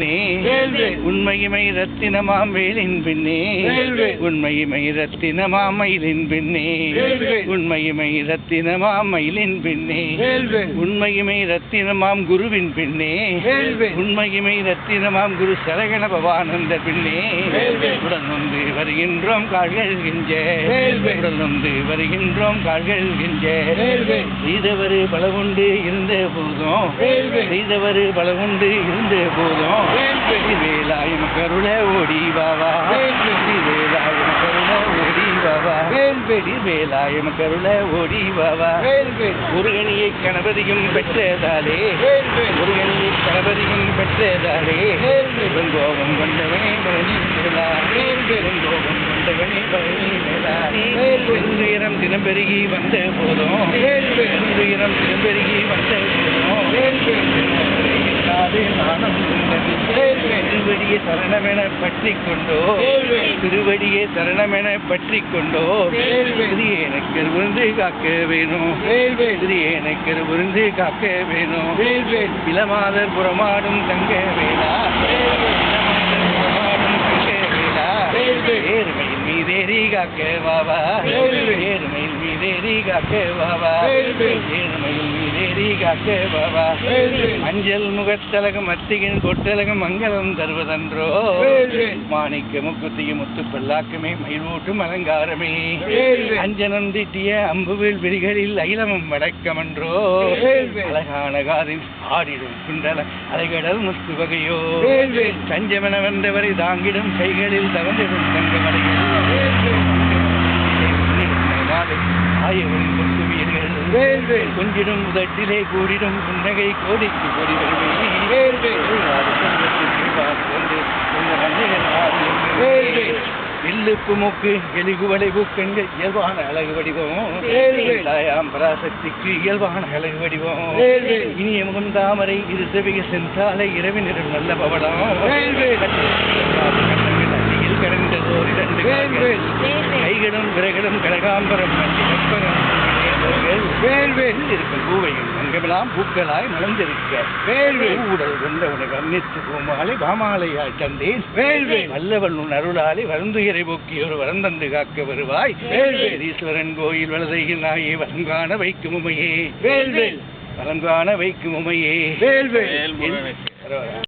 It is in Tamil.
பின்னே உண்மையுமை ரத்தினமாம் வேலின் பின்னே உண்மையுமை ரத்தினமாம் மயிலின் பின்னே உண்மையுமை ரத்தினமாம் மயிலின் பின்னே உண்மையுமை ரத்தினமாம் குருவின் பின்னே உண்மையுமை ரத்தினமாம் குரு சரகண பவானந்த பின்னே உடல் நொந்து வருகின்றோம் கால்கள் கிஞ்ச உடல் நொந்து வருகின்றோம் கால்கள் கிஞ்ச செய்தவரு பலவுண்டு இருந்த போதும் செய்தவரு பலவுண்டு இருந்த போதும் வேலாயம் கருள ஓடி பாவா வேலாயம் கருள ஓடி பாவா வேலாயம் கருள ஓடி பாவா முருகனியை கணபதியும் பெற்றதாலே முருகனியை கணபதியும் பெற்றதாலே கோபம் கொண்டவனே பழனி மேலா கோபம் கொண்டவனே பழனி மேலா துயரம் தினம் பெருகி வந்த போதும் துயரம் தினம் பெருகி வந்த போதும் நாணம் திருவடியை சரணமென பற்றி கொண்டோ திருவடியை சரணமென பற்றி கொண்டோ எனக்கு விருந்து காக்க வேணும் எனக்கு விருந்து காக்க வேணும் இளமாதர் புறமாடும் தங்க வேளா ஏறுமையில் மீதேறி காக்க வாவா ஏறுமையில் மீதேறி காக்க வாவா ஏறுமையில் மீதேறி காக்க வாவா அஞ்சல் முகத்தலகம் அத்திகின் கொட்டலகம் மங்களம் தருவதன்றோ மாணிக்க முக்குத்திய முத்து பல்லாக்குமே மயிலூட்டும் அலங்காரமே அஞ்சனம் திட்டிய அம்புவில் விரிகளில் அகிலமும் வடக்கமன்றோ அழகான காதில் ஆடிடும் குண்டல அலைகடல் முத்து வகையோ தஞ்சமென வந்தவரை தாங்கிடும் கைகளில் தவந்திடும் தங்க மலைகள் ஆயவரின் கொத்து வீரர்கள் கொஞ்சிடும் உதட்டிலே கூடிடும் புன்னகை கோடிக்கு கோடி எல்லுப்பு மூக்கு எலிகு வளைவு கண்கள் இயல்பான அழகு வடிவம் தாயாம் பராசக்திக்கு இயல்பான அழகு வடிவம் இனிய முகம் தாமரை இரு செவிக சென்றாலை இரவினிடம் நல்ல பவளம் கடந்ததோர் இரண்டு கைகளும் விரைகளும் கனகாம்பரம் இருக்கும் பூவையும் அங்கமெல்லாம் பூக்களாய் மலர்ந்திருக்க ஊடல் கொண்ட உனக்கு அன்னித்து பூமாலை பாமாலையாய் தந்தேன் வல்லவன் உன் அருளாலே வருந்துயிரை போக்கி ஒரு வரம் தந்து காக்க வருவாய் ஈஸ்வரன் கோயில் வலதையில் நாயே வலங்கான வைக்கும் உமையே வலங்கான வைக்கும் உமையே